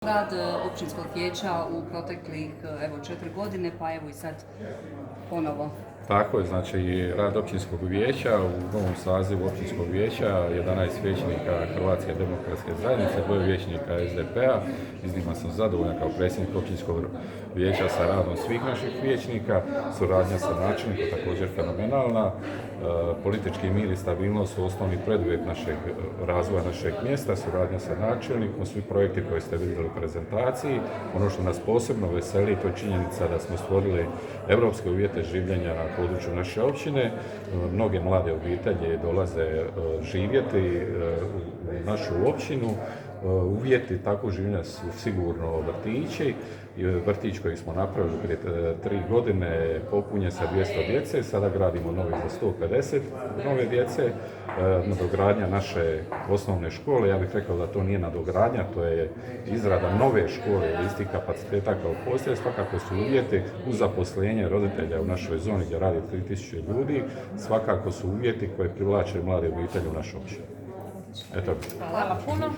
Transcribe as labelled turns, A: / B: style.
A: Rad općinskog vijeća u proteklih 4 godine, pa evo i sad ponovo.
B: Tako je, znači rad općinskog vijeća u novom sazivu općinskog vijeća, 11 vijećnika Hrvatske demokratske zajednice, 2 vijećnika SDP-a. Iznimno sam zadovoljan kao predsjednik općinskog vijeća sa radom svih naših vijećnika, suradnja sa načelnikom također fenomenalna. Politički mir i stabilnost su osnovni preduvjet našeg razvoja našeg mjesta, suradnja sa načelnikom, svi projekti koje ste vidjeli u prezentaciji. Ono što nas posebno veseli, to je činjenica da smo stvorili europske uvjete življenja na području naše općine. Mnoge mlade obitelji dolaze živjeti u našu općinu. Uvjeti takvog življenja su sigurno vrtići. Vrtić koji smo napravili prije 3 godine popunjen sa 200 djece, sada gradimo novi za 150 nove djece. Nadogradnja naše osnovne škole, ja bih rekao da to nije nadogradnja, to je izrada nove škole, istih kapaciteta kao postoje. Svakako su uvjeti uz zaposlenje roditelja u našoj zoni gdje radi 3000 ljudi, svakako su uvjeti koje privlače mlade obitelji u našu općinu. Eto.
C: Hvala puno.